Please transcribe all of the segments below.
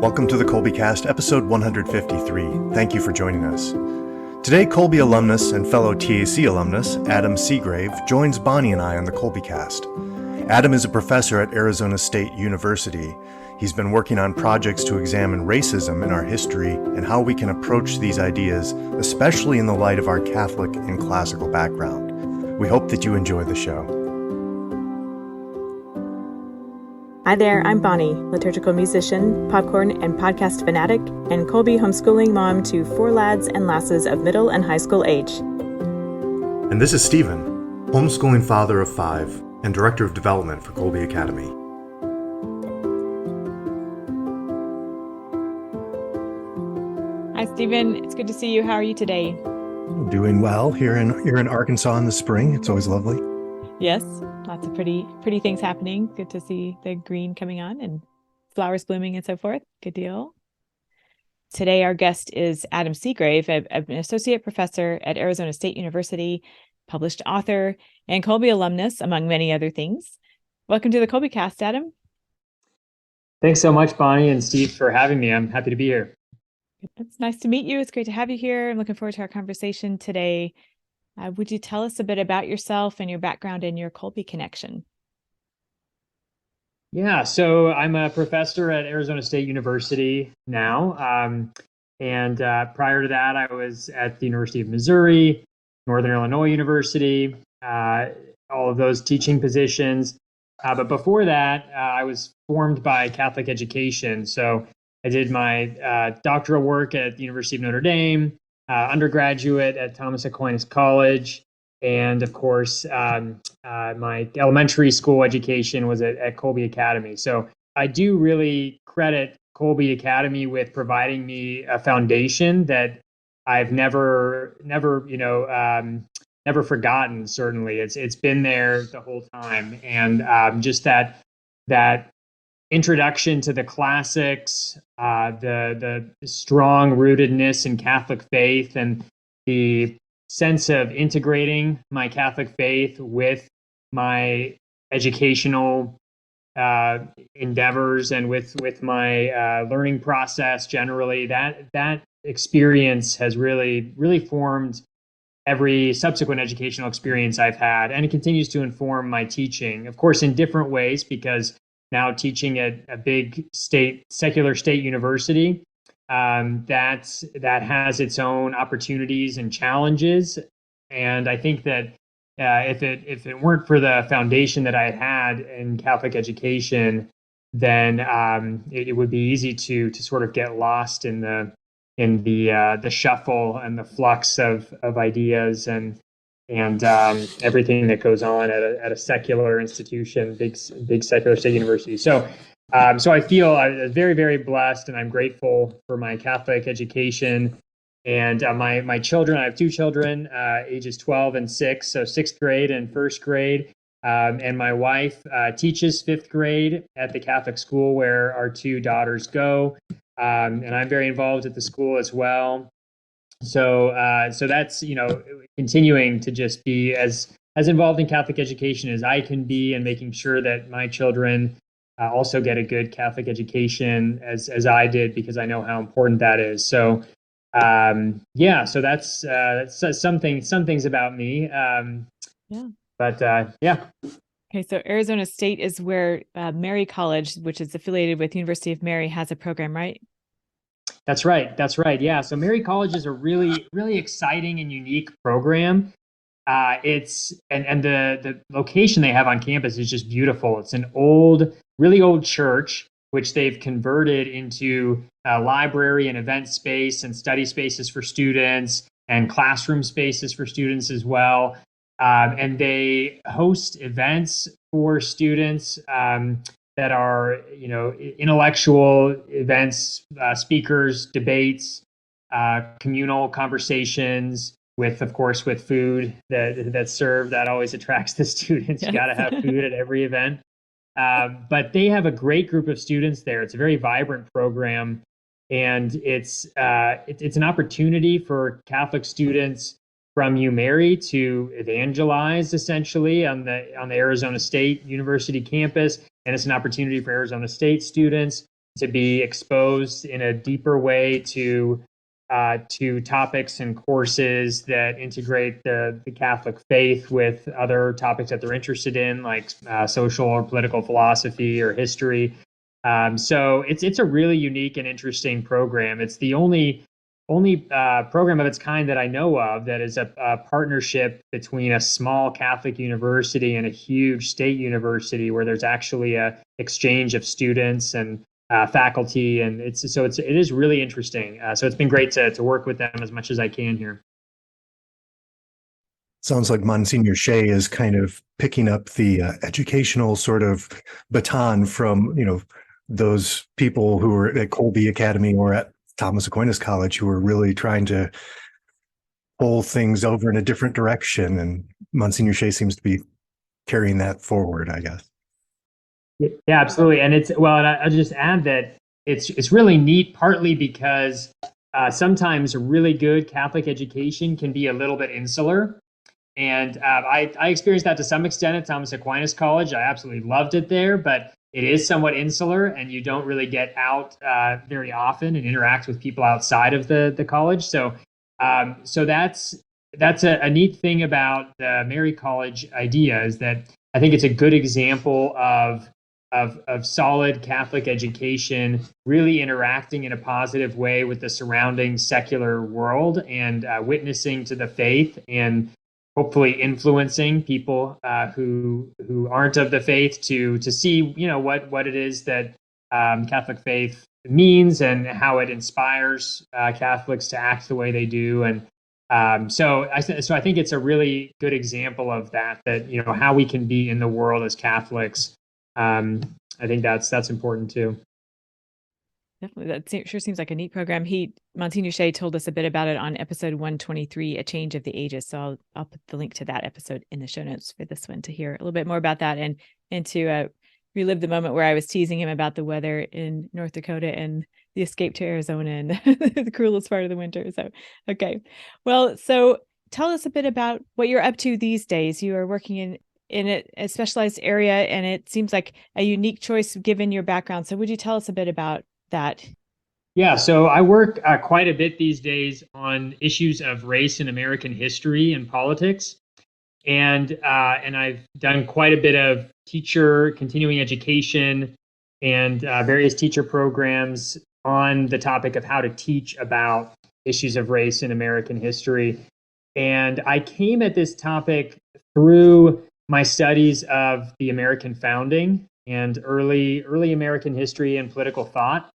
Welcome to the KolbeCast, episode 153. Thank you for joining us. Today, Kolbe alumnus and fellow TAC alumnus, Adam Seagrave, joins Bonnie and I on the KolbeCast. Adam is a professor at Arizona State University. He's been working on projects to examine racism in our history and how we can approach these ideas, especially in the light of our Catholic and classical background. We hope that you enjoy the show. Hi there, I'm Bonnie, liturgical musician, popcorn and podcast fanatic, and Kolbe homeschooling mom to 4 lads and lasses of middle and high school age. And this is Stephen, homeschooling father of 5 and director of development for Kolbe Academy. Hi, Stephen. It's good to see you. How are you today? Doing well here in Arkansas in the spring. It's always lovely. Yes, lots of pretty things happening. Good to see the green coming on and flowers blooming and so forth. Good deal. Today, our guest is Adam Seagrave, an associate professor at Arizona State University, published author, and Kolbe alumnus, among many other things. Welcome to the KolbeCast, Adam. Thanks so much, Bonnie and Steve, for having me. I'm happy to be here. It's nice to meet you. It's great to have you here. I'm looking forward to our conversation today. Would you tell us a bit about yourself and your background and your Kolbe connection? Yeah, so I'm a professor at Arizona State University now. And prior to that, I was at the University of Missouri, Northern Illinois University, all of those teaching positions. But before that, I was formed by Catholic education. So I did my doctoral work at the University of Notre Dame, undergraduate at Thomas Aquinas College, and of course, my elementary school education was at Kolbe Academy. So I do really credit Kolbe Academy with providing me a foundation that I've never forgotten. Certainly, it's been there the whole time, and just that introduction to the classics, the strong rootedness in Catholic faith, and the sense of integrating my Catholic faith with my educational endeavors and with my learning process generally. That experience has really formed every subsequent educational experience I've had, and it continues to inform my teaching, of course, in different ways, because now teaching at a big secular state university that has its own opportunities and challenges. And I think that if it weren't for the foundation that I had in Catholic education, then it would be easy to sort of get lost in the shuffle and the flux of ideas and everything that goes on at a secular institution, big secular state university. So I feel I'm very, very blessed, and I'm grateful for my Catholic education. And my children, I have 2 children, ages 12 and 6, so 6th grade and 1st grade. And my wife teaches 5th grade at the Catholic school where our 2 daughters go. And I'm very involved at the school as well. So that's, continuing to just be as involved in Catholic education as I can be, and making sure that my children also get a good Catholic education as I did, because I know how important that is. So so that's some things about me. Okay, so Arizona State is where Mary College, which is affiliated with University of Mary, has a program, right? That's right. Yeah. So Mary College is a really, really exciting and unique program. It's the location they have on campus is just beautiful. It's an really old church, which they've converted into a library and event space and study spaces for students and classroom spaces for students as well. And they host events for students that are, intellectual events, speakers, debates, communal conversations with food that's served. That always attracts the students. You got to have food at every event. But they have a great group of students there. It's a very vibrant program, and it's an opportunity for Catholic students from UMary to evangelize essentially on the Arizona State University campus. And it's an opportunity for Arizona State students to be exposed in a deeper way to topics and courses that integrate the Catholic faith with other topics that they're interested in, like social or political philosophy or history. So it's a really unique and interesting program. It's the only program of its kind that I know of that is a partnership between a small Catholic university and a huge state university, where there's actually a exchange of students and faculty, and it is really interesting. So it's been great to work with them as much as I can here. Sounds like Monsignor Shea is kind of picking up the educational sort of baton from, those people who were at Kolbe Academy or at Thomas Aquinas College, who were really trying to pull things over in a different direction. And Monsignor Shea seems to be carrying that forward, I guess. Yeah, absolutely. And and I'll just add that it's really neat, partly because sometimes a really good Catholic education can be a little bit insular. And I experienced that to some extent at Thomas Aquinas College. I absolutely loved it there, but it is somewhat insular, and you don't really get out very often and interact with people outside of the college. So that's a neat thing about the Mary College idea, is that I think it's a good example of solid Catholic education really interacting in a positive way with the surrounding secular world and witnessing to the faith, and hopefully influencing people who aren't of the faith to see what it is that Catholic faith means and how it inspires Catholics to act the way they do. And so I think it's a really good example of that how we can be in the world as Catholics. I think that's important too. Definitely. That sure seems like a neat program. Monsignor Shea told us a bit about it on episode 123, A Change of the Ages. So I'll put the link to that episode in the show notes for this one to hear a little bit more about that and to relive the moment where I was teasing him about the weather in North Dakota and the escape to Arizona and the cruelest part of the winter. So, okay. Well, so tell us a bit about what you're up to these days. You are working in a specialized area, and it seems like a unique choice given your background. So would you tell us a bit about that? Yeah, so I work quite a bit these days on issues of race in American history and politics, and I've done quite a bit of teacher continuing education and various teacher programs on the topic of how to teach about issues of race in American history. And I came at this topic through my studies of the American founding and early American history and political thought.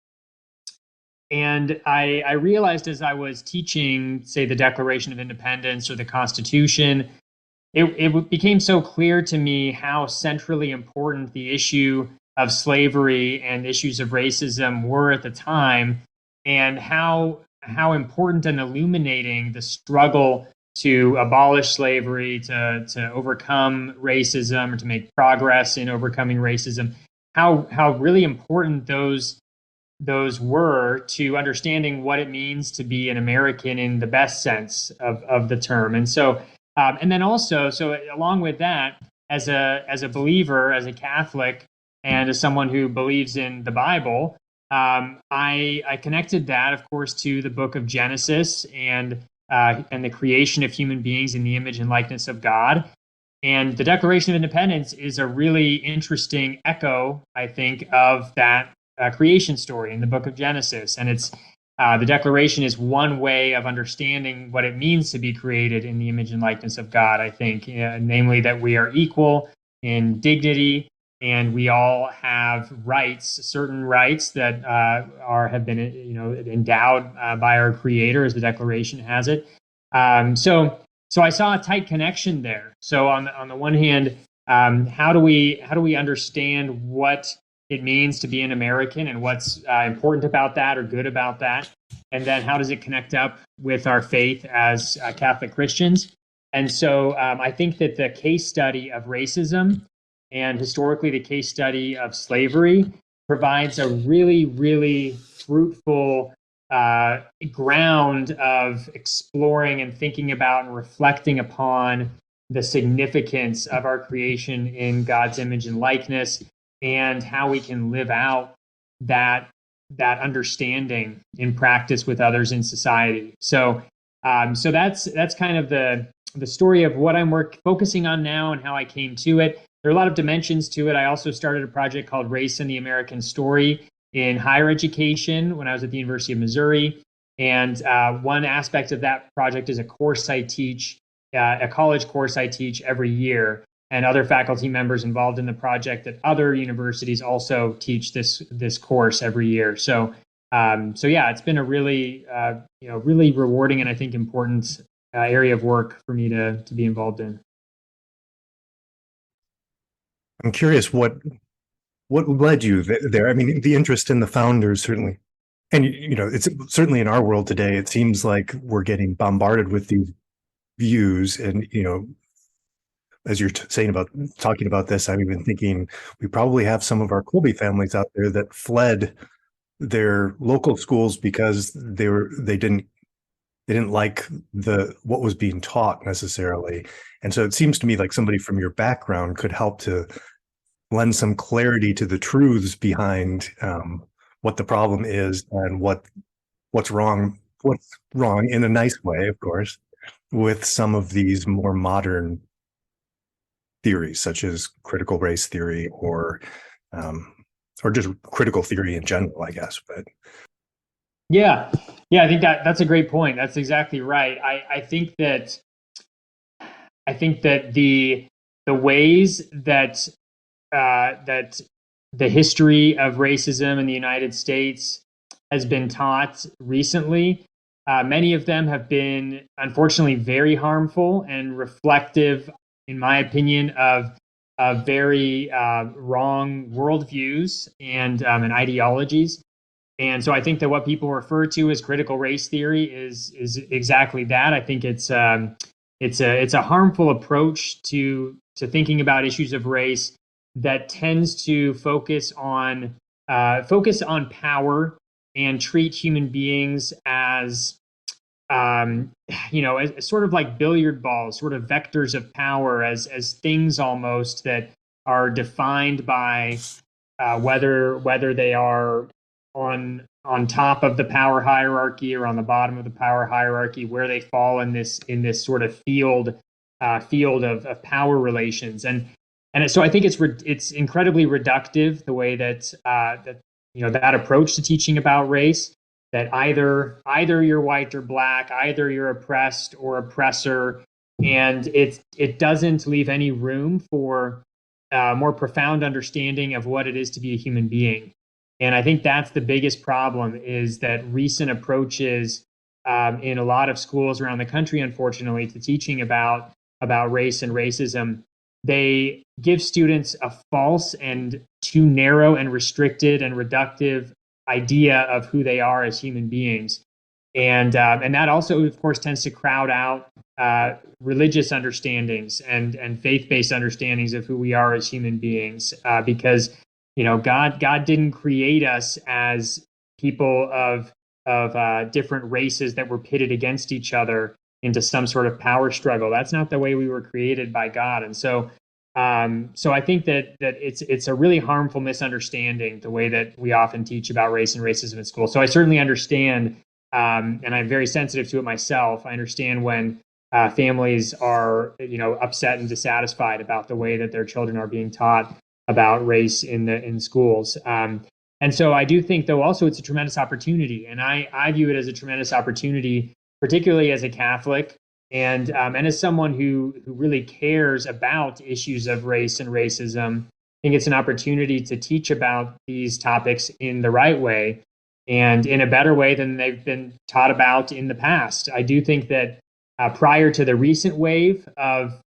And I realized as I was teaching, say, the Declaration of Independence or the Constitution, it became so clear to me how centrally important the issue of slavery and issues of racism were at the time, and how important and illuminating the struggle to abolish slavery, to overcome racism, or to make progress in overcoming racism, how really important those were to understanding what it means to be an American in the best sense of the term. And so, and then also, so along with that, as a believer, as a Catholic, and as someone who believes in the Bible, I connected that, of course, to the book of Genesis and the creation of human beings in the image and likeness of God. And the Declaration of Independence is a really interesting echo, I think, of that creation story in the book of Genesis. And it's the Declaration is one way of understanding what it means to be created in the image and likeness of God, I think, namely that we are equal in dignity, and we all have rights, certain rights that have been endowed by our Creator, as the Declaration has it. So I saw a tight connection there. So on the one hand, how do we understand what it means to be an American and what's important about that or good about that? And then how does it connect up with our faith as Catholic Christians? And so I think that the case study of racism and historically the case study of slavery provides a really, really fruitful ground of exploring and thinking about and reflecting upon the significance of our creation in God's image and likeness, and how we can live out that that understanding in practice with others in society. So that's kind of the story of what I'm focusing on now and how I came to it. There are a lot of dimensions to it. I also started a project called Race and the American Story in higher education when I was at the University of Missouri. And one aspect of that project is a course I teach, a college course I teach every year. And other faculty members involved in the project at other universities also teach this course every year. So yeah, it's been a really really rewarding and I think important area of work for me to be involved in. I'm curious what led you there. I mean, the interest in the founders certainly, and it's certainly in our world today. It seems like we're getting bombarded with these views, and as you're talking about this, I'm even thinking we probably have some of our Kolbe families out there that fled their local schools because they didn't like what was being taught necessarily. And so it seems to me like somebody from your background could help to lend some clarity to the truths behind what the problem is and what's wrong in a nice way, of course, with some of these more modern theories, such as critical race theory or just critical theory in general, I guess. But yeah, I think that's a great point. That's exactly right. I think that the ways that the history of racism in the United States has been taught recently, many of them have been unfortunately very harmful and reflective, in my opinion, of very wrong worldviews and ideologies. And so I think that what people refer to as critical race theory is exactly that. I think it's a harmful approach to thinking about issues of race that tends to focus on power and treat human beings as as sort of like billiard balls, sort of vectors of power, as things almost that are defined by whether they are on top of the power hierarchy or on the bottom of the power hierarchy, where they fall in this sort of field of power relations. And so I think it's incredibly reductive, the way that that approach to teaching about race, that either you're white or black, either you're oppressed or oppressor, and it doesn't leave any room for more profound understanding of what it is to be a human being. And I think that's the biggest problem, is that recent approaches in a lot of schools around the country, unfortunately, to teaching about race and racism, they give students a false and too narrow and restricted and reductive idea of who they are as human beings. And that also, of course, tends to crowd out religious understandings and faith-based understandings of who we are as human beings, because God didn't create us as people of different races that were pitted against each other into some sort of power struggle. That's not the way we were created by God. And so I think that it's a really harmful misunderstanding, the way that we often teach about race and racism in school. So I certainly understand, and I'm very sensitive to it myself. I understand when families are upset and dissatisfied about the way that their children are being taught about race in schools. And so I do think, though, also it's a tremendous opportunity, and I view it as a tremendous opportunity, particularly as a Catholic and as someone who really cares about issues of race and racism. I think it's an opportunity to teach about these topics in the right way and in a better way than they've been taught about in the past. I do think that prior to the recent wave of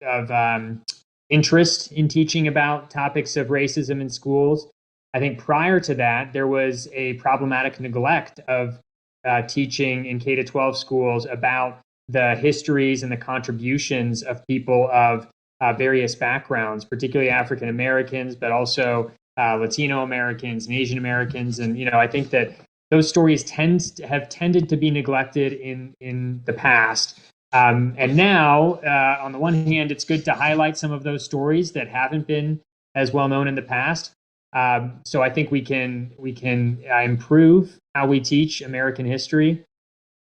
interest in teaching about topics of racism in schools, I think prior to that, there was a problematic neglect of teaching in K-12 schools about the histories and the contributions of people of various backgrounds, particularly African Americans, but also Latino Americans and Asian Americans. And, I think that those stories have tended to be neglected in the past. And now, on the one hand, it's good to highlight some of those stories that haven't been as well known in the past. So I think we can improve how we teach American history,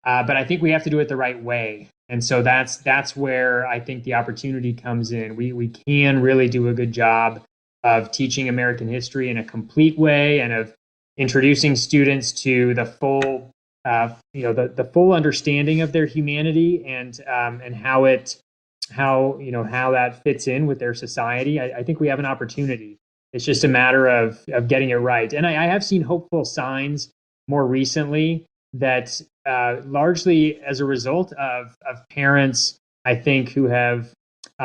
but I think we have to do it the right way. And so that's where I think the opportunity comes in. We can really do a good job of teaching American history in a complete way and of introducing students to the full the full understanding of their humanity and how that fits in with their society. I think we have an opportunity. It's just a matter of getting it right. And I have seen hopeful signs more recently that largely as a result of parents, I think, who have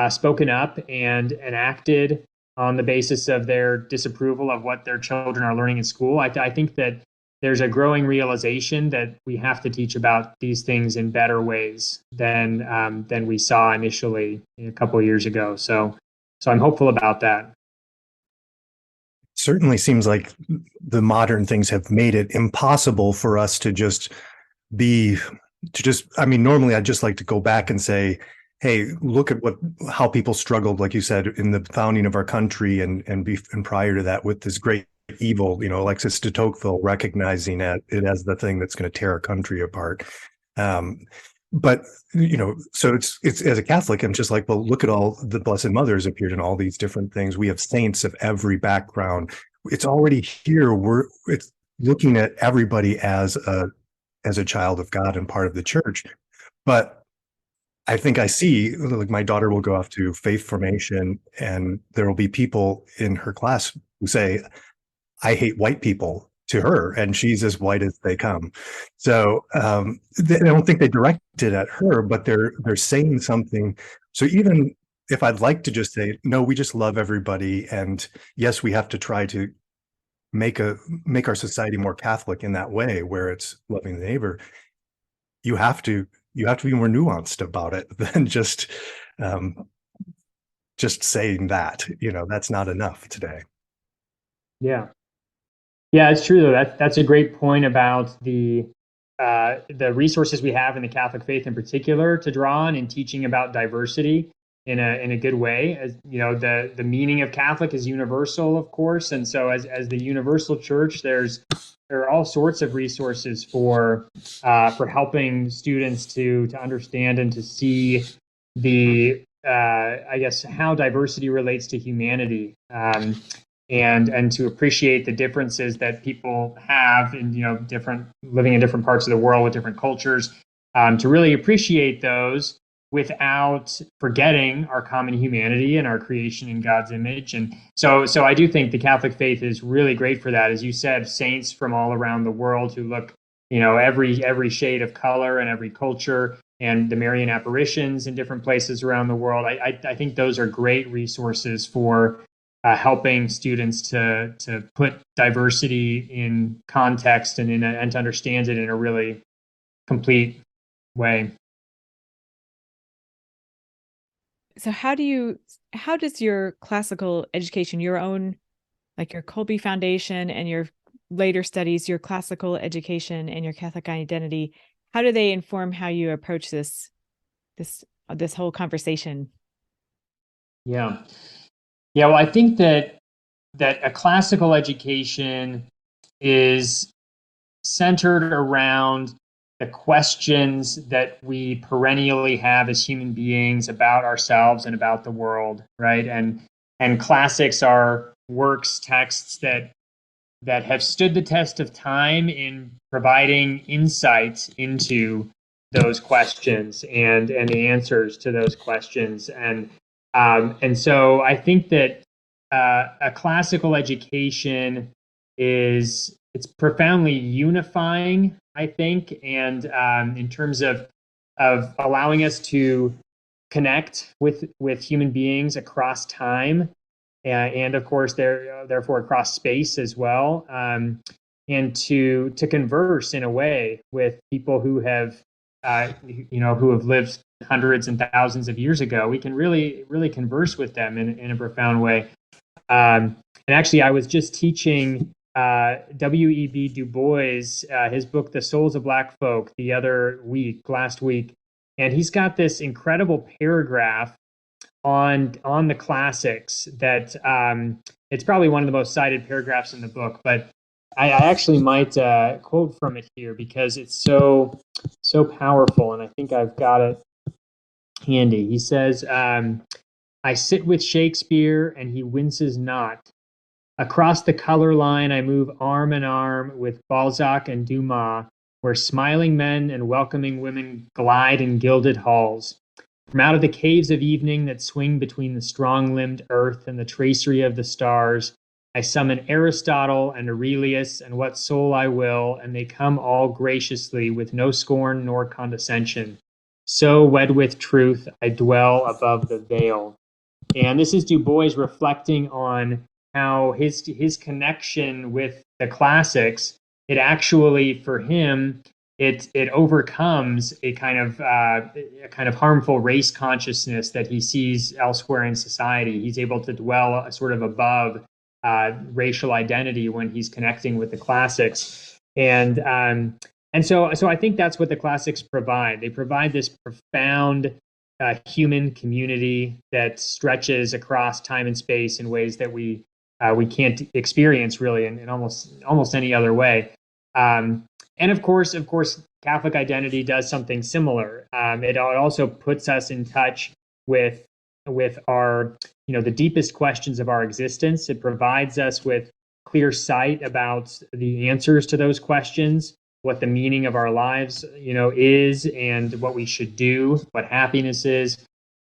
spoken up and acted on the basis of their disapproval of what their children are learning in school. I think that there's a growing realization that we have to teach about these things in better ways than we saw initially a couple of years ago. So I'm hopeful about that. Certainly seems like the modern things have made it impossible for us to just I mean, normally I'd just like to go back and say, hey, look at how people struggled, like you said, in the founding of our country and prior to that with this great evil, Alexis de Tocqueville recognizing it as the thing that's going to tear our country apart. But, so it's as a Catholic, I'm just like, well, look at all the Blessed Mothers appeared in all these different things. We have saints of every background. It's already here. It's looking at everybody as a child of God and part of the church. But I think I see, like, my daughter will go off to faith formation and there will be people in her class who say, I hate white people to her, and she's as white as they come. So I don't think they direct it at her, but they're saying something. So even if I'd like to just say, no, we just love everybody, and yes, we have to try to make our society more Catholic in that way, where it's loving the neighbor, you have to be more nuanced about it than just saying that. That's not enough today. Yeah. Yeah, it's true though. That's a great point about the resources we have in the Catholic faith in particular to draw on in teaching about diversity in a good way. As the meaning of Catholic is universal, of course, and so as the universal church, there are all sorts of resources for helping students to understand and to see the I guess how diversity relates to humanity. And to appreciate the differences that people have in living in different parts of the world with different cultures, to really appreciate those without forgetting our common humanity and our creation in God's image. And so I do think the Catholic faith is really great for that. As you said, saints from all around the world who look, every shade of color and every culture, and the Marian apparitions in different places around the world. I think those are great resources for helping students to put diversity in context and to understand it in a really complete way. So how does your classical education, your own, like your Kolbe Foundation and your later studies, your classical education and your Catholic identity, how do they inform how you approach this whole conversation? Yeah. Yeah, well, I think that a classical education is centered around the questions that we perennially have as human beings about ourselves and about the world, right? And classics are works, texts that have stood the test of time in providing insight into those questions and the answers to those questions. And so I think that a classical education it's profoundly unifying, I think, and in terms of allowing us to connect with human beings across time, and of course, therefore across space as well, and to converse in a way with people who have who have lived hundreds and thousands of years ago. We can really converse with them in a profound way. And actually, I was just teaching W.E.B. Du Bois, his book, The Souls of Black Folk, last week. And he's got this incredible paragraph on the classics that it's probably one of the most cited paragraphs in the book, but I actually might quote from it here because it's so powerful, and I think I've got it handy. He says, I sit with Shakespeare and he winces not. Across the color line, I move arm in arm with Balzac and Dumas, where smiling men and welcoming women glide in gilded halls. From out of the caves of evening that swing between the strong-limbed earth and the tracery of the stars, I summon Aristotle and Aurelius and what soul I will, and they come all graciously with no scorn nor condescension. So wed with truth, I dwell above the veil. And this is Du Bois reflecting on how his connection with the classics, it actually, for him, it overcomes a kind of harmful race consciousness that he sees elsewhere in society. He's able to dwell sort of above racial identity when he's connecting with the classics, and so I think that's what the classics provide. They provide this profound human community that stretches across time and space in ways that we can't experience really in almost any other way. And of course, Catholic identity does something similar. It also puts us in touch with our, the deepest questions of our existence. It provides us with clear sight about the answers to those questions, what the meaning of our lives, is, and what we should do, what happiness is,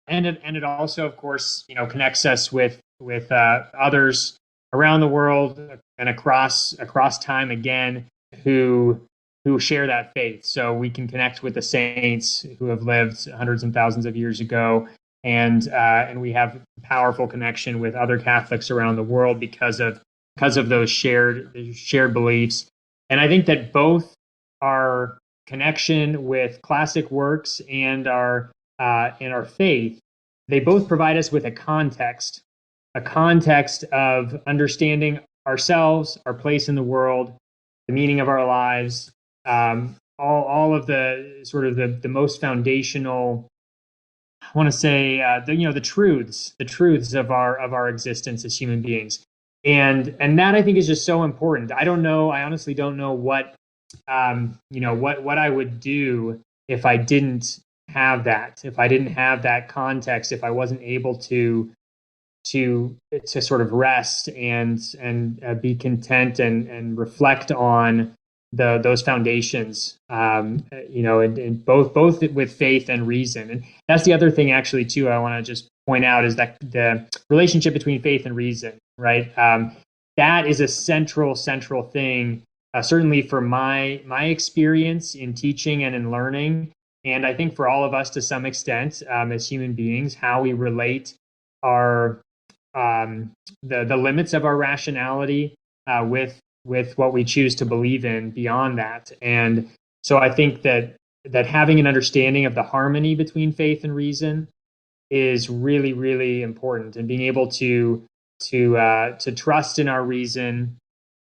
and it also, of course, connects us with others around the world and across time again who share that faith. So we can connect with the saints who have lived hundreds and thousands of years ago, and we have powerful connection with other Catholics around the world because of those shared beliefs. And I think that both our connection with classic works and our faith, they both provide us with a context of understanding ourselves, our place in the world, the meaning of our lives, all of the sort of the most foundational, I want to say, the truths of our existence as human beings, and that I think is just so important. I honestly don't know what I would do if I didn't have that context, if I wasn't able to sort of rest and be content and reflect on those foundations, and both with faith and reason. And that's the other thing actually too I want to just point out is that the relationship between faith and reason, right? That is a central thing, certainly for my experience in teaching and in learning, and I think for all of us to some extent, as human beings, how we relate our the limits of our rationality with what we choose to believe in beyond that. And so I think that having an understanding of the harmony between faith and reason is really, really important, and being able to trust in our reason,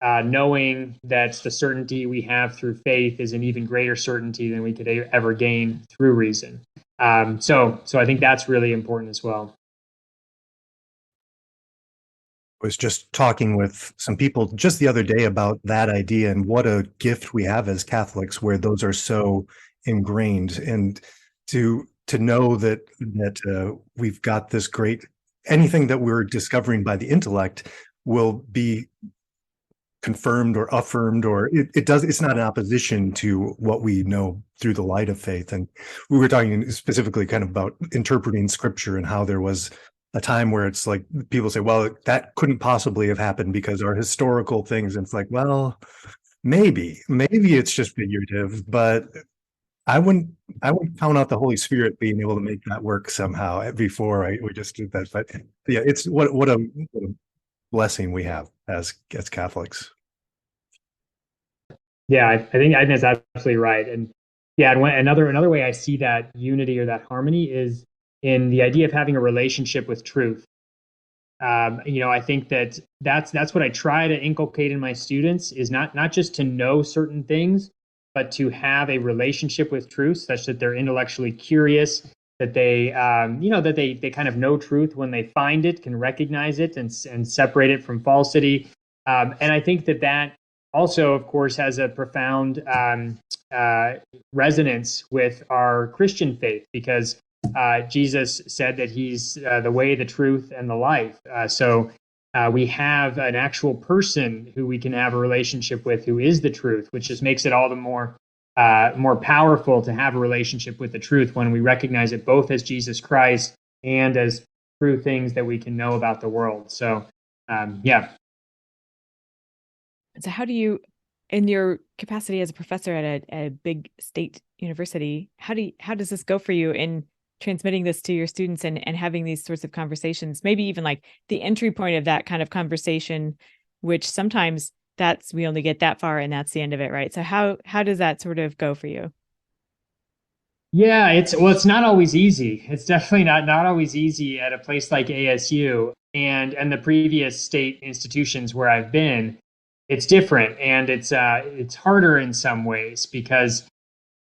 knowing that the certainty we have through faith is an even greater certainty than we could ever gain through reason. So I think that's really important as well. I was just talking with some people just the other day about that idea and what a gift we have as Catholics, where those are so ingrained, and to know that we've got this great, anything that we're discovering by the intellect will be confirmed or affirmed, or it's not in opposition to what we know through the light of faith. And we were talking specifically kind of about interpreting scripture and how there was a time where it's like people say, well, that couldn't possibly have happened because our historical things. And it's like, well, maybe it's just figurative, but I wouldn't count out the Holy Spirit being able to make that work somehow before we just did that. But yeah, it's what a blessing we have as Catholics. Yeah, I think that's absolutely right. And yeah, and another way I see that unity or that harmony is in the idea of having a relationship with truth. I think that's what I try to inculcate in my students, is not just to know certain things, but to have a relationship with truth such that they're intellectually curious that they that they kind of know truth when they find it, can recognize it, and separate it from falsity. And I think that also, of course, has a profound resonance with our Christian faith, because Jesus said that he's the way, the truth, and the life. So we have an actual person who we can have a relationship with, who is the truth, which just makes it all the more powerful to have a relationship with the truth when we recognize it both as Jesus Christ and as true things that we can know about the world. So, yeah. So how do you, in your capacity as a professor at a big state university, how does this go for you in transmitting this to your students and having these sorts of conversations, maybe even like the entry point of that kind of conversation, which sometimes we only get that far and that's the end of it, right? So how does that sort of go for you? Yeah, it's not always easy. It's definitely not always easy at a place like ASU and the previous state institutions where I've been. It's different, and it's harder in some ways, because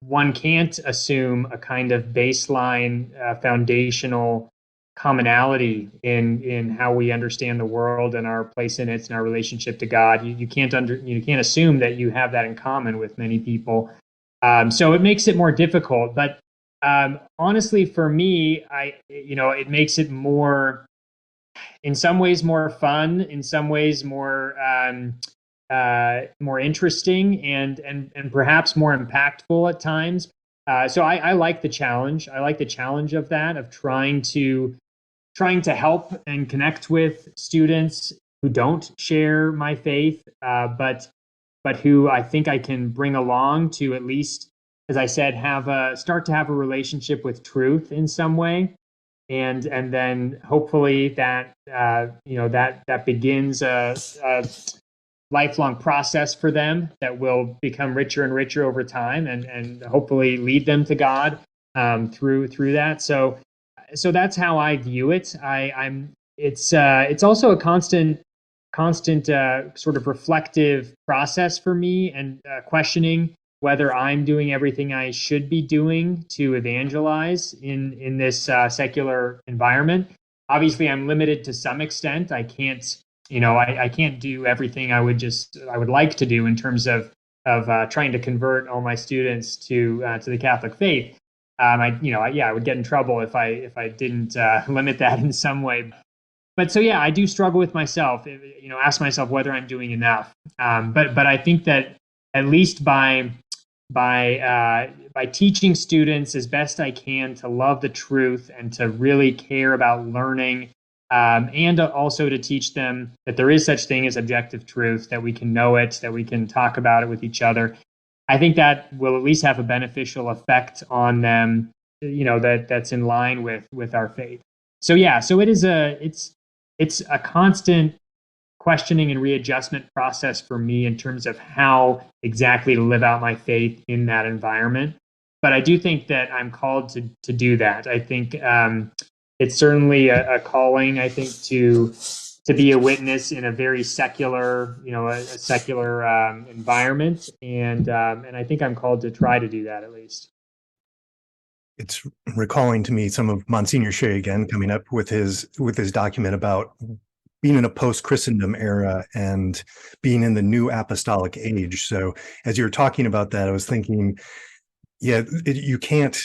one can't assume a kind of baseline foundational commonality in how we understand the world and our place in it and our relationship to God. You can't assume that you have that in common with many people. So it makes it more difficult. But honestly, for me, it makes it more, in some ways, more fun, in some ways, more interesting, and perhaps more impactful at times. So I like the challenge. I like the challenge of that, of trying to help and connect with students who don't share my faith, but who I think I can bring along to, at least, as I said, start to have a relationship with truth in some way, and then hopefully that that begins a lifelong process for them that will become richer and richer over time, and hopefully lead them to God through that. So that's how I view it. It's also a constant sort of reflective process for me, and questioning whether I'm doing everything I should be doing to evangelize in this secular environment. Obviously, I'm limited to some extent. I can't I can't do everything I would like to do in terms of trying to convert all my students to the Catholic faith. I would get in trouble if I didn't limit that in some way. But so yeah, I do struggle with myself. Ask myself whether I'm doing enough. But I think that at least by teaching students as best I can to love the truth and to really care about learning, and also to teach them that there is such thing as objective truth, that we can know it, that we can talk about it with each other. I think that will at least have a beneficial effect on them, that's in line with our faith. So yeah, so it's a constant questioning and readjustment process for me in terms of how exactly to live out my faith in that environment. But I do think that I'm called to do that. I think it's certainly a calling, I think, to be a witness in a very secular, a secular environment, and I think I'm called to try to do that, at least. It's recalling to me some of Monsignor Shea again, coming up with his document about being in a post-Christendom era and being in the new apostolic age. So as you were talking about that, I was thinking, yeah, you can't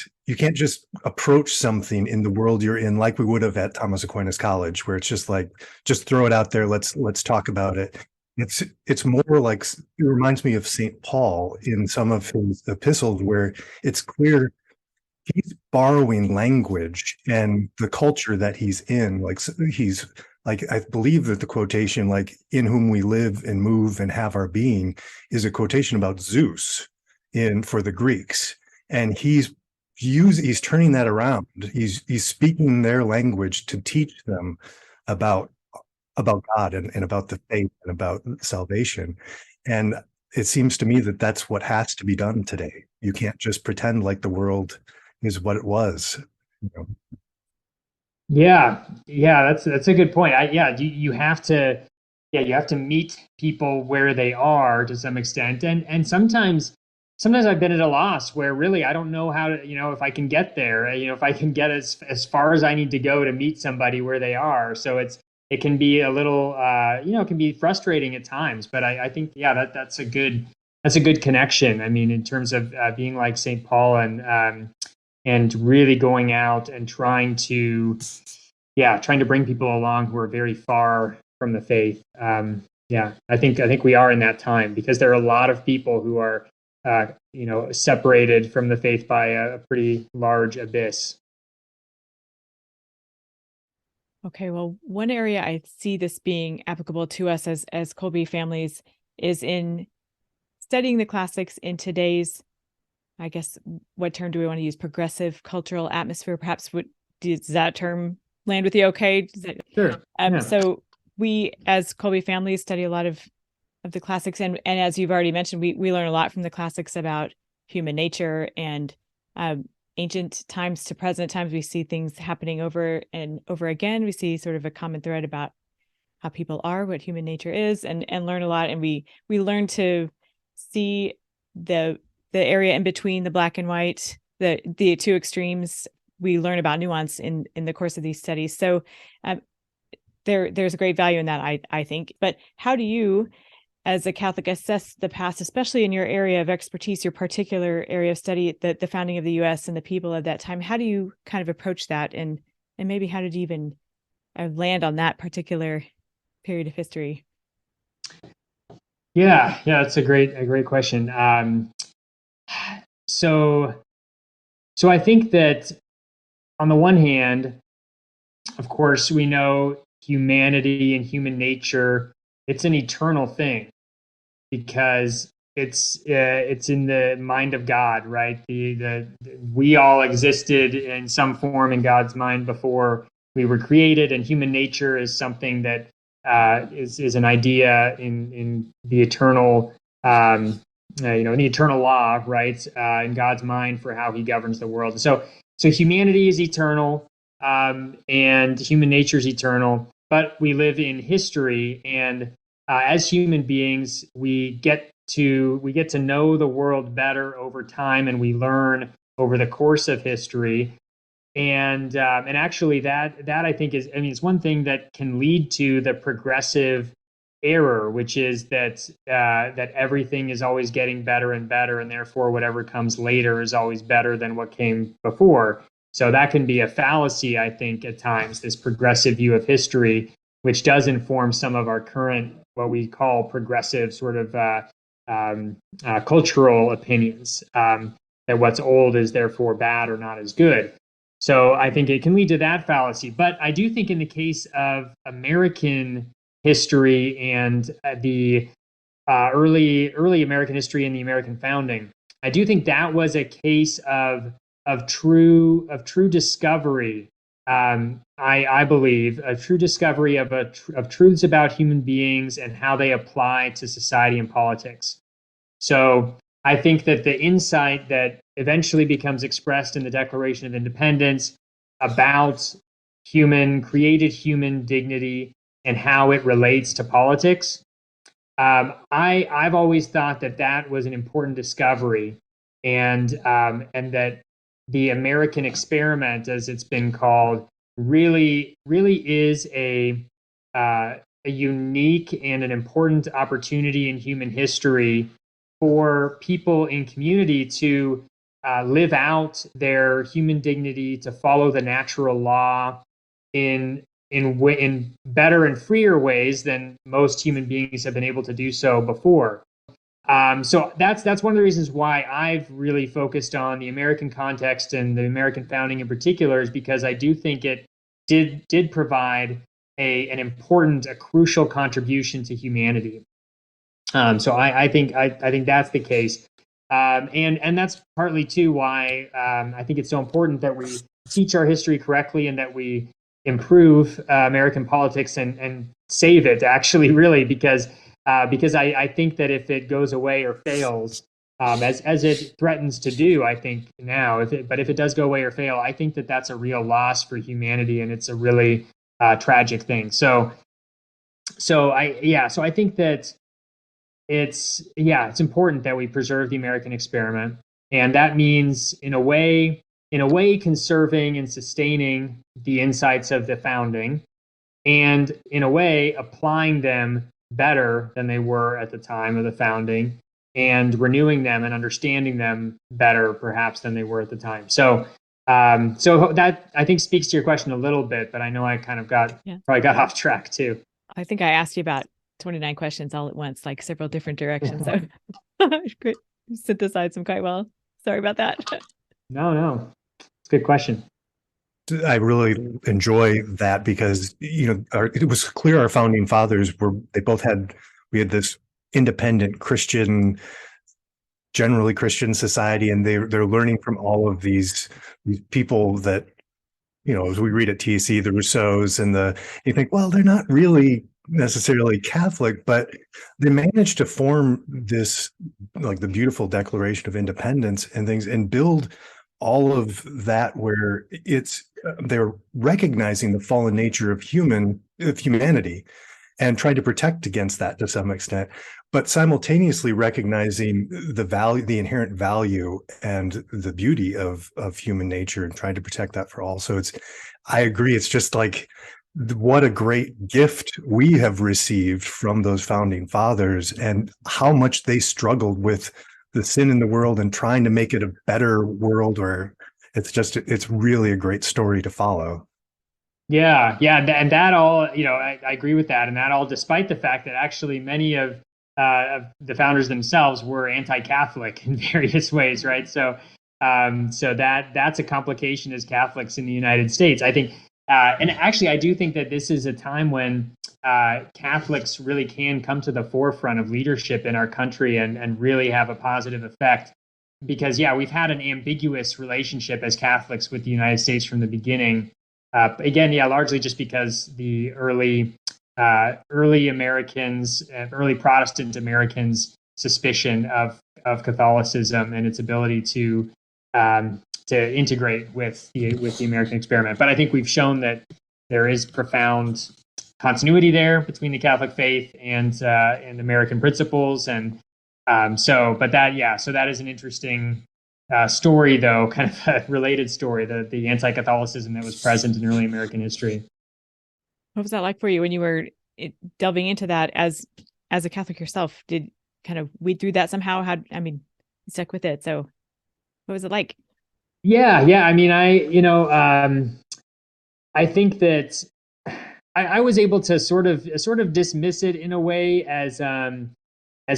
just approach something in the world you're in like we would have at Thomas Aquinas College, where it's just like, just throw it out there, let's talk about it. It's more like, it reminds me of St. Paul in some of his epistles, where it's clear he's borrowing language and the culture that he's in. Like, he's like, I believe that the quotation, like, in whom we live and move and have our being, is a quotation about Zeus for the Greeks. And he's turning that around. He's speaking their language to teach them about God and about the faith and about salvation. And it seems to me that that's what has to be done today. You can't just pretend like the world is what it was. Yeah, that's a good point. You have to meet people where they are to some extent, and sometimes sometimes I've been at a loss where really I don't know how to, if I can get there, if I can get as far as I need to go to meet somebody where they are. So it can be a little, it can be frustrating at times, but I think, yeah, that's a good connection. I mean, in terms of being like St. Paul and really going out and trying to bring people along who are very far from the faith. I think we are in that time because there are a lot of people who are, separated from the faith by a pretty large abyss. Okay, well, one area I see this being applicable to us as Kolbe families is in studying the classics in today's, I guess, what term do we want to use? Progressive cultural atmosphere, perhaps. Does that term land with you? Okay. Sure. Yeah. So we, as Kolbe families, study a lot of the classics, and as you've already mentioned, we learn a lot from the classics about human nature and ancient times to present times. We see things happening over and over again. We see sort of a common thread about how people are, what human nature is, and learn a lot. And we learn to see the area in between the black and white, the two extremes. We learn about nuance in the course of these studies. So there's a great value in that, I think. But how do you, as a Catholic, assess the past, especially in your area of expertise, your particular area of study, the founding of the U.S. and the people of that time? How do you kind of approach that, and maybe how did you even land on that particular period of history? Yeah, that's a great question. So I think that on the one hand, of course, we know humanity and human nature, it's an eternal thing because it's in the mind of God, right? We all existed in some form in God's mind before we were created, and human nature is something that is an idea in the eternal, in the eternal law, right? In God's mind for how He governs the world. So humanity is eternal, and human nature is eternal. But we live in history, and as human beings, we get to know the world better over time, and we learn over the course of history. And actually, that I think is, it's one thing that can lead to the progressive error, which is that everything is always getting better and better, and therefore whatever comes later is always better than what came before. So that can be a fallacy, I think, at times, this progressive view of history, which does inform some of our current, what we call progressive sort of cultural opinions, that what's old is therefore bad or not as good. So I think it can lead to that fallacy. But I do think in the case of American history and the early American history and the American founding, I do think that was a case of true discovery. I believe a true discovery of truths about human beings and how they apply to society and politics. So I think that the insight that eventually becomes expressed in the Declaration of Independence about created human dignity and how it relates to politics, I've always thought that was an important discovery, and that the American experiment, as it's been called, really is a unique and an important opportunity in human history for people in community to live out their human dignity, to follow the natural law in better and freer ways than most human beings have been able to do so before. So that's one of the reasons why I've really focused on the American context and the American founding in particular, is because I do think it did provide an important, a crucial contribution to humanity. So I think that's the case, and that's partly too why I think it's so important that we teach our history correctly and that we improve American politics and save it, actually, really, because I think that if it goes away or fails, as it threatens to do, I think now, if it does go away or fail, I think that's a real loss for humanity, and it's a really tragic thing. So I think that it's important that we preserve the American experiment, and that means in a way conserving and sustaining the insights of the founding, and in a way applying them better than they were at the time of the founding, and renewing them and understanding them better perhaps than they were at the time. So that I think speaks to your question a little bit, but I know I kind of probably got off track too. I think I asked you about 29 questions all at once, like several different directions. So good. You synthesized them quite well. Sorry about that. No, it's a good question. I really enjoy that because, it was clear our founding fathers we had this independent Christian, generally Christian society, and they're learning from all of these people that, as we read at TC, the Rousseaus you think, well, they're not really necessarily Catholic, but they managed to form this, like the beautiful Declaration of Independence and things, and build all of that where they're recognizing the fallen nature of humanity and trying to protect against that to some extent, but simultaneously recognizing the inherent value and the beauty of human nature and trying to protect that for all. So I agree. It's just like, what a great gift we have received from those founding fathers, and how much they struggled with the sin in the world and trying to make it a better world. Or it's really a great story to follow. Yeah, and that all, I agree with that, and that all despite the fact that actually many of the founders themselves were anti-Catholic in various ways, right? So that's a complication as Catholics in the United States, I think. And actually, I do think that this is a time when Catholics really can come to the forefront of leadership in our country and really have a positive effect. Because, we've had an ambiguous relationship as Catholics with the United States from the beginning. Again, largely just because the early Americans, early Protestant Americans' suspicion of Catholicism and its ability to integrate with the American experiment. But I think we've shown that there is profound continuity there between the Catholic faith and American principles, and so that is an interesting story, though, kind of a related story, the anti-Catholicism that was present in early American history. What was that like for you when you were delving into that as a Catholic yourself? Did kind of weed through that somehow? You stuck with it. So what was it like? Yeah. I mean, I think that I was able to sort of dismiss it in a way as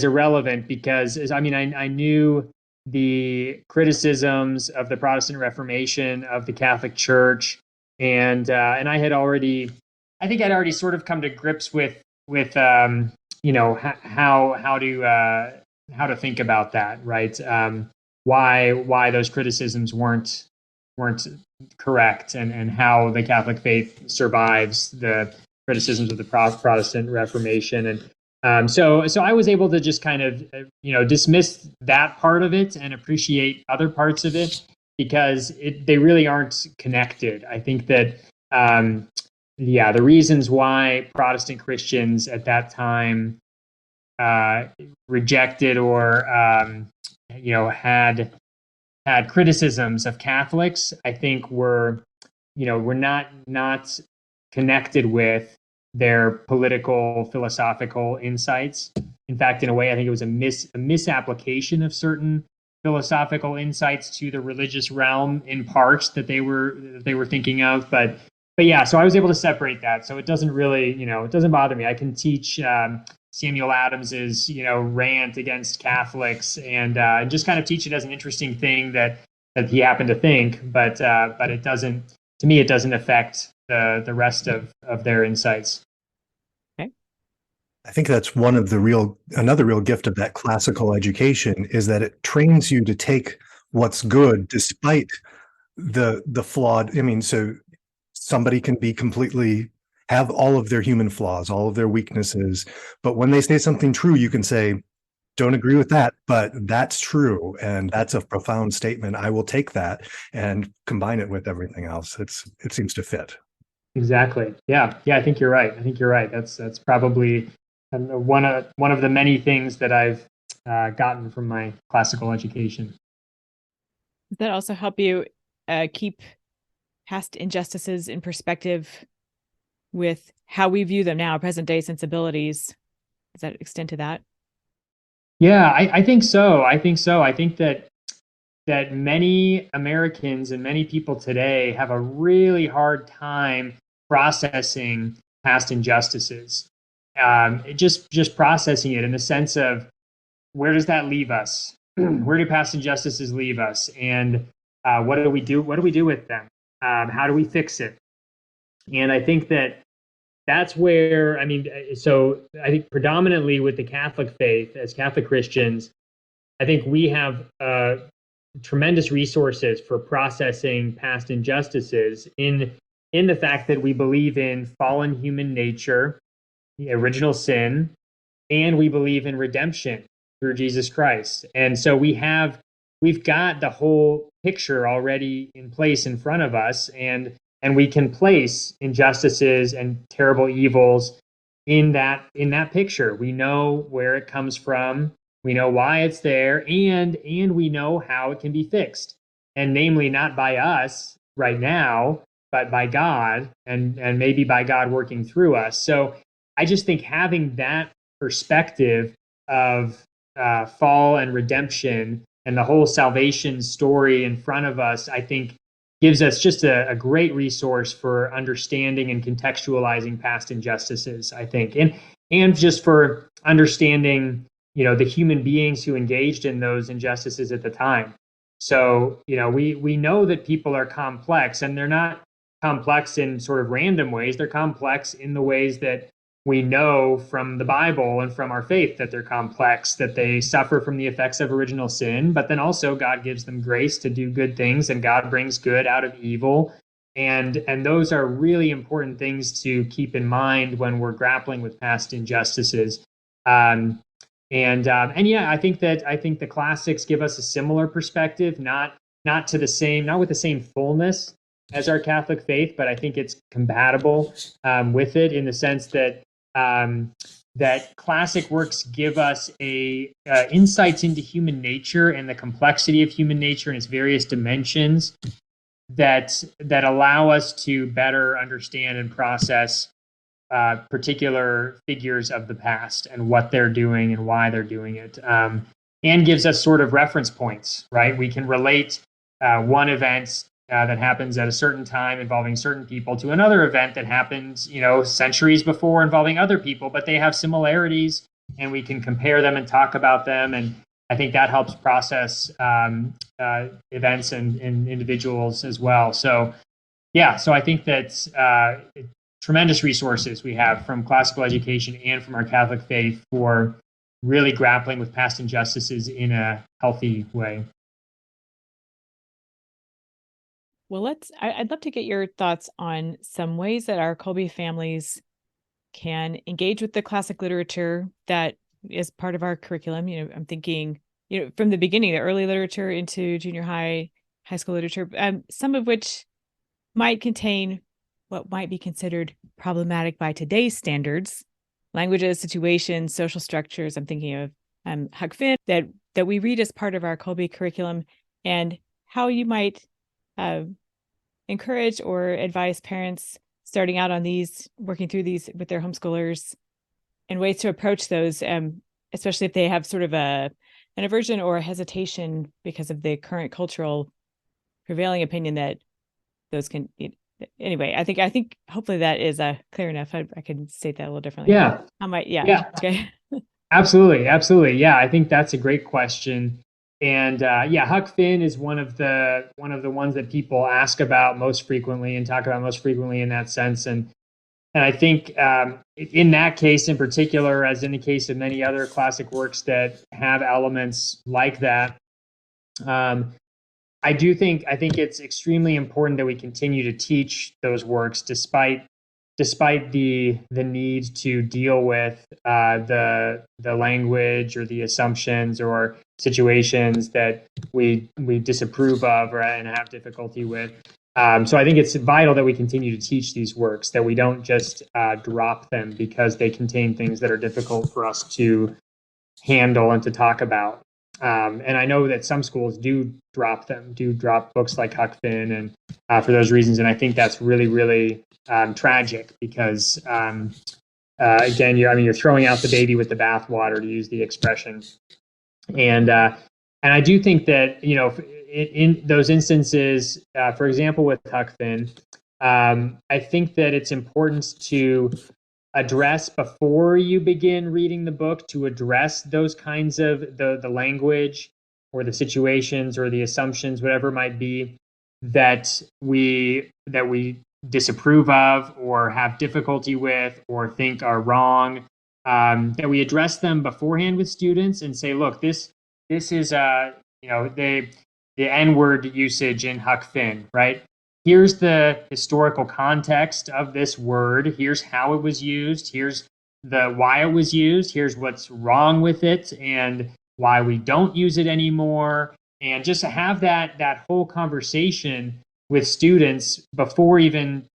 irrelevant, because I knew the criticisms of the Protestant Reformation, of the Catholic Church, and I'd already sort of come to grips with how to think about that, right? Why those criticisms weren't correct, and how the Catholic faith survives the criticisms of the Protestant Reformation. And so I was able to just kind of dismiss that part of it and appreciate other parts of it, because they really aren't connected. I think that the reasons why Protestant Christians at that time rejected or had criticisms of Catholics, I think were not connected with their political, philosophical insights. In fact, in a way, I think it was a misapplication of certain philosophical insights to the religious realm in parts that they were thinking of. But so I was able to separate that. So it doesn't really, it doesn't bother me. I can teach Samuel Adams's, rant against Catholics, and just kind of teach it as an interesting thing that he happened to think, but it doesn't, to me, it doesn't affect the rest of their insights. Okay. I think that's another real gift of that classical education, is that it trains you to take what's good despite the flawed. So somebody can have all of their human flaws, all of their weaknesses, but when they say something true, you can say, don't agree with that, but that's true, and that's a profound statement. I will take that and combine it with everything else. It seems to fit. Exactly. Yeah. I think you're right. That's probably one of the many things that I've gotten from my classical education. Does that also help you keep past injustices in perspective with how we view them now, present day sensibilities? Does that extend to that? Yeah, I think so. I think so. I think that many Americans and many people today have a really hard time processing past injustices. Just processing it in the sense of, where does that leave us? Where do past injustices leave us? And what do we do? What do we do with them? How do we fix it? And I think that's where, so I think predominantly with the Catholic faith, as Catholic Christians, I think we have tremendous resources for processing past injustices in the fact that we believe in fallen human nature, the original sin, and we believe in redemption through Jesus Christ. And so we've got the whole picture already in place in front of us, and we can place injustices and terrible evils in that picture. We know where it comes from, we know why it's there, and we know how it can be fixed. And namely, not by us right now, but by God, and maybe by God working through us. So I just think having that perspective of fall and redemption and the whole salvation story in front of us, I think gives us just a great resource for understanding and contextualizing past injustices, I think, and just for understanding, the human beings who engaged in those injustices at the time. So, we know that people are complex, and they're not complex in sort of random ways. They're complex in the ways that we know from the Bible and from our faith that they're complex, that they suffer from the effects of original sin, but then also God gives them grace to do good things, and God brings good out of evil. And those are really important things to keep in mind when we're grappling with past injustices. And yeah, I think the classics give us a similar perspective, not with the same fullness as our Catholic faith, but I think it's compatible with it, in the sense that that classic works give us insights into human nature and the complexity of human nature and its various dimensions that allow us to better understand and process particular figures of the past and what they're doing and why they're doing it, and gives us sort of reference points, right? We can relate one event that happens at a certain time involving certain people to another event that happens, centuries before involving other people, but they have similarities, and we can compare them and talk about them. And I think that helps process events and individuals as well. So, yeah, so I think that's tremendous resources we have from classical education and from our Catholic faith for really grappling with past injustices in a healthy way. Well, I'd love to get your thoughts on some ways that our Kolbe families can engage with the classic literature that is part of our curriculum. I'm thinking, from the beginning, the early literature into junior high school literature, some of which might contain what might be considered problematic by today's standards, languages, situations, social structures. I'm thinking of Huck Finn, that we read as part of our Kolbe curriculum, and how you might encourage or advise parents starting out on these, working through these with their homeschoolers, and ways to approach those, especially if they have sort of an aversion or a hesitation because of the current cultural prevailing opinion that those can. Anyway, I think hopefully that is clear enough. I can state that a little differently. Yeah. Yeah. Okay. Absolutely. Yeah, I think that's a great question. And Huck Finn is one of the ones that people ask about most frequently and talk about most frequently in that sense. And I think in that case in particular, as in the case of many other classic works that have elements like that, I think it's extremely important that we continue to teach those works despite the need to deal with the language or the assumptions or situations that we disapprove of and have difficulty with. So I think it's vital that we continue to teach these works, that we don't just drop them because they contain things that are difficult for us to handle and to talk about. And I know that some schools do drop books like Huck Finn, and for those reasons. And I think that's really, really tragic because, again, you're throwing out the baby with the bathwater, to use the expression. And I do think that, in those instances, for example, with Huck Finn, I think that it's important to address, before you begin reading the book, to address those kinds of the language or the situations or the assumptions, whatever it might be, that we disapprove of or have difficulty with or think are wrong, that we address them beforehand with students and say, look, this is the N-word usage in Huck Finn, right? Here's the historical context of this word. Here's how it was used. Here's why it was used. Here's what's wrong with it and why we don't use it anymore. And just to have that whole conversation with students before even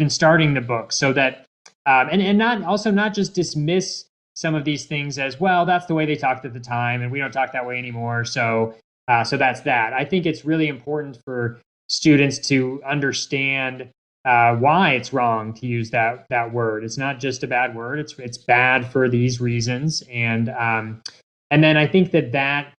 starting the book, so that and not just dismiss some of these things as, well, that's the way they talked at the time, and we don't talk that way anymore. So that's that. I think it's really important for students to understand why it's wrong to use that word. It's not just a bad word. It's bad for these reasons, and then I think that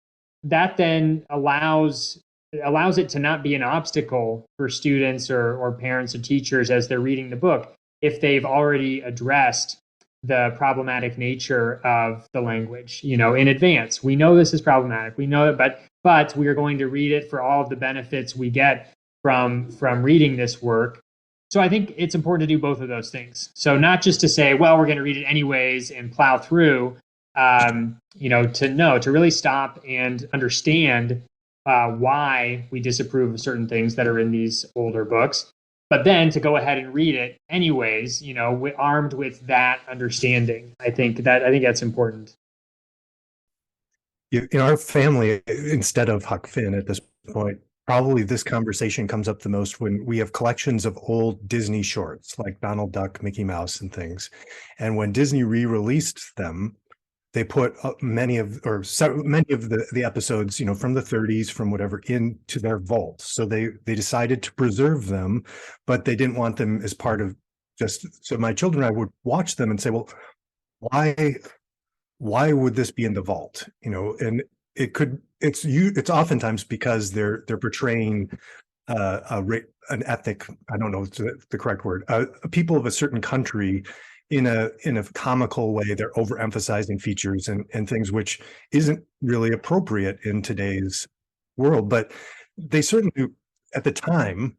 then allows it to not be an obstacle for students or parents or teachers as they're reading the book, if they've already addressed the problematic nature of the language, in advance. We know this is problematic. We know it, but we are going to read it for all of the benefits we get from reading this work. So I think it's important to do both of those things. So not just to say, well, we're going to read it anyways and plow through, to really stop and understand why we disapprove of certain things that are in these older books, but then to go ahead and read it anyways, armed with that understanding. I think that's important. In our family, instead of Huck Finn at this point, probably this conversation comes up the most when we have collections of old Disney shorts like Donald Duck, Mickey Mouse, and things. And when Disney re-released them, they put many of the episodes, from the 30s, from whatever, into their vault. So they decided to preserve them, but they didn't want them as part of so my children and I would watch them and say, well, why would this be in the vault? And it's oftentimes because they're portraying an ethnic, I don't know the correct word, people of a certain country in a comical way. They're overemphasizing features and things which isn't really appropriate in today's world. But they certainly, at the time,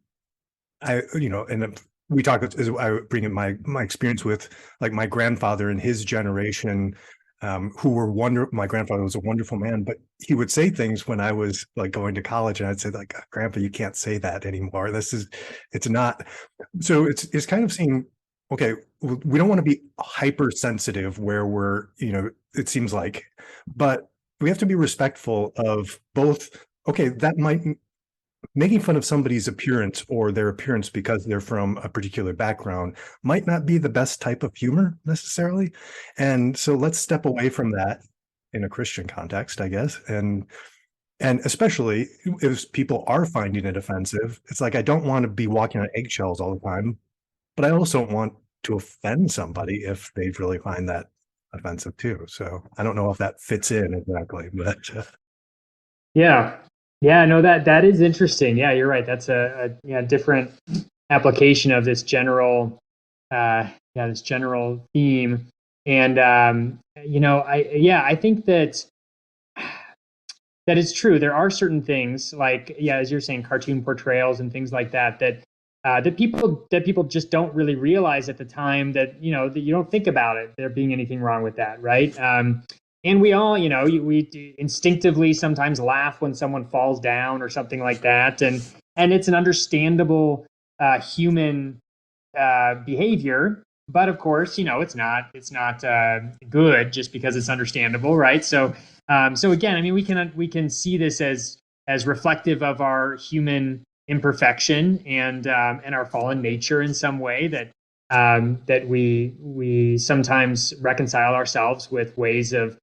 and we talk, as I bring in my experience with like my grandfather and his generation, who were my grandfather was a wonderful man, but he would say things when I was like going to college, and I'd say like, Grandpa, you can't say that anymore. It's not. So it's kind of saying, okay, we don't want to be hypersensitive where we're, it seems like, but we have to be respectful of both. Okay, that might, making fun of somebody's appearance or their appearance because they're from a particular background might not be the best type of humor necessarily. And so let's step away from that in a Christian context, I guess. And especially if people are finding it offensive, it's like, I don't want to be walking on eggshells all the time, but I also don't want to offend somebody if they really find that offensive too. So I don't know if that fits in exactly, but yeah, no, that is interesting. Yeah, you're right. That's a different application of this general theme. And I think that is true. There are certain things like, as you're saying, cartoon portrayals and things like that that people just don't really realize at the time, that that you don't think about it there being anything wrong with that, right? And we all, we instinctively sometimes laugh when someone falls down or something like that, and it's an understandable human behavior. But of course, it's not good just because it's understandable, right? So again, I mean, we can see this as reflective of our human imperfection and our fallen nature in some way, that we sometimes reconcile ourselves with ways of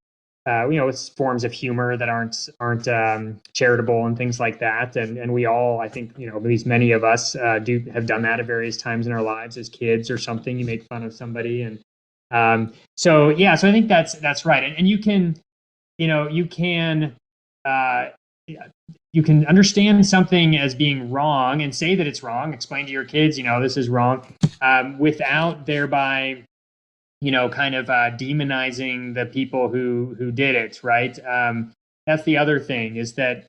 with forms of humor that aren't charitable and things like that. And we all, I think, at least many of us have done that at various times in our lives as kids or something. You make fun of somebody, and so I think that's right. And you can you can understand something as being wrong and say that it's wrong, explain to your kids, this is wrong, without thereby, kind of demonizing the people who did it, right? That's the other thing, is that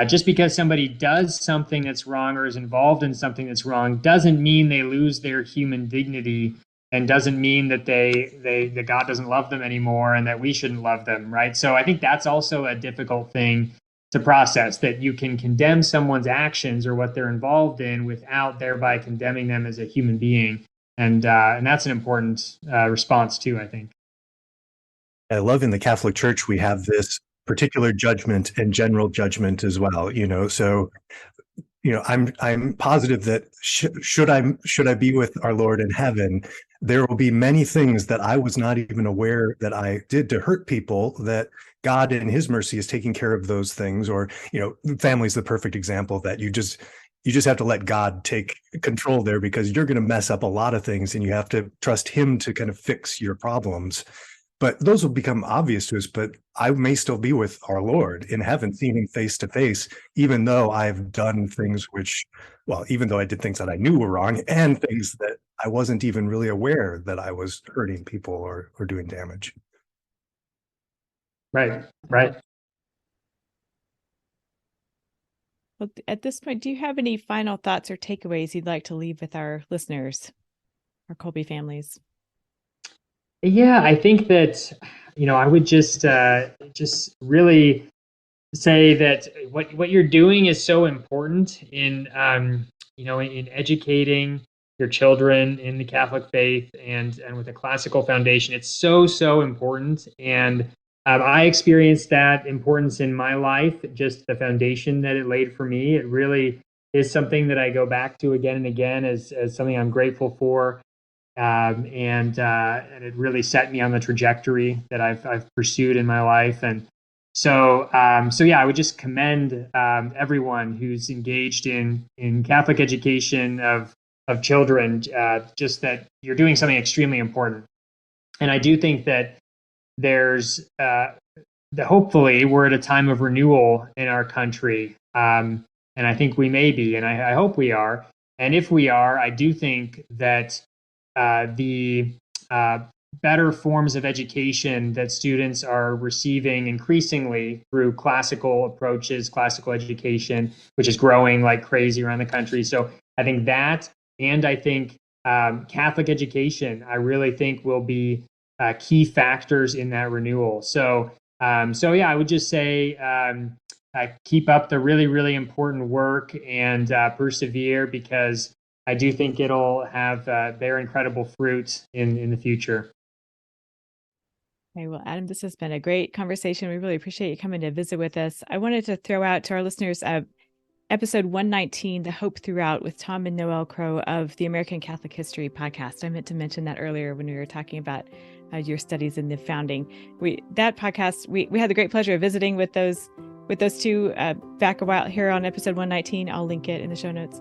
just because somebody does something that's wrong or is involved in something that's wrong doesn't mean they lose their human dignity, and doesn't mean that that God doesn't love them anymore and that we shouldn't love them, right? So I think that's also a difficult thing to process, that you can condemn someone's actions or what they're involved in without thereby condemning them as a human being. And that's an important response too, I think. I love in the Catholic Church, we have this particular judgment and general judgment as well, so, I'm positive that should I be with our Lord in heaven, there will be many things that I was not even aware that I did to hurt people, that God in his mercy is taking care of those things. Or, family's the perfect example, that you just have to let God take control there, because you're going to mess up a lot of things and you have to trust him to kind of fix your problems. But those will become obvious to us, but I may still be with our Lord in heaven, seeing him face to face, even though I've done things even though I did things that I knew were wrong, and things that I wasn't even really aware that I was hurting people or doing damage. Right. Well, at this point, do you have any final thoughts or takeaways you'd like to leave with our listeners, our Kolbe families? Yeah, I think that, I would just really say that what you're doing is so important in in educating your children in the Catholic faith and with a classical foundation. It's so important, and I experienced that importance in my life. Just the foundation that it laid for me, it really is something that I go back to again and again as something I'm grateful for. And it really set me on the trajectory that I've pursued in my life. And so I would just commend everyone who's engaged in Catholic education of children, just that you're doing something extremely important. And I do think that there's hopefully we're at a time of renewal in our country, and I think we may be, and I hope we are. And if we are, I do think that the better forms of education that students are receiving increasingly through classical approaches, classical education, which is growing like crazy around the country. So I think that, and I think Catholic education, I really think will be key factors in that renewal. So I would just say keep up the really, really important work and persevere, because I do think it'll have bear incredible fruit in the future. Okay, well, Adam, this has been a great conversation. We really appreciate you coming to visit with us. I wanted to throw out to our listeners episode 119, The Hope Throughout, with Tom and Noel Crow of the American Catholic History podcast. I meant to mention that earlier when we were talking about your studies in the founding. That podcast, we had the great pleasure of visiting with those two back a while here on episode 119. I'll link it in the show notes.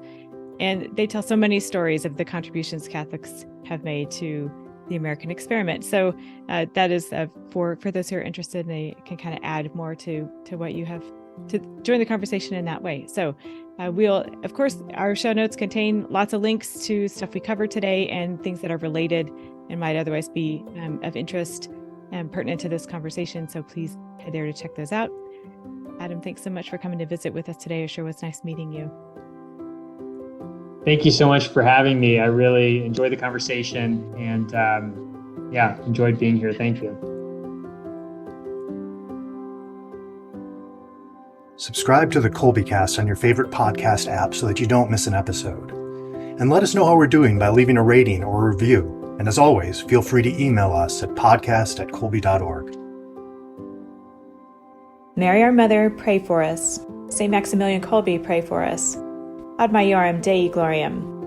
And they tell so many stories of the contributions Catholics have made to the American experiment. So that is for those who are interested, and they can kind of add more to what you have to join the conversation in that way. So we'll, of course, our show notes contain lots of links to stuff we covered today and things that are related and might otherwise be of interest and pertinent to this conversation. So please head there to check those out. Adam, thanks so much for coming to visit with us today. It sure was nice meeting you. Thank you so much for having me. I really enjoyed the conversation and enjoyed being here. Thank you. Subscribe to the KolbeCast on your favorite podcast app so that you don't miss an episode. And let us know how we're doing by leaving a rating or a review. And as always, feel free to email us at podcast@kolbe.org. Mary, our Mother, pray for us. St. Maximilian Kolbe, pray for us. Ad Maiorem Dei Gloriam.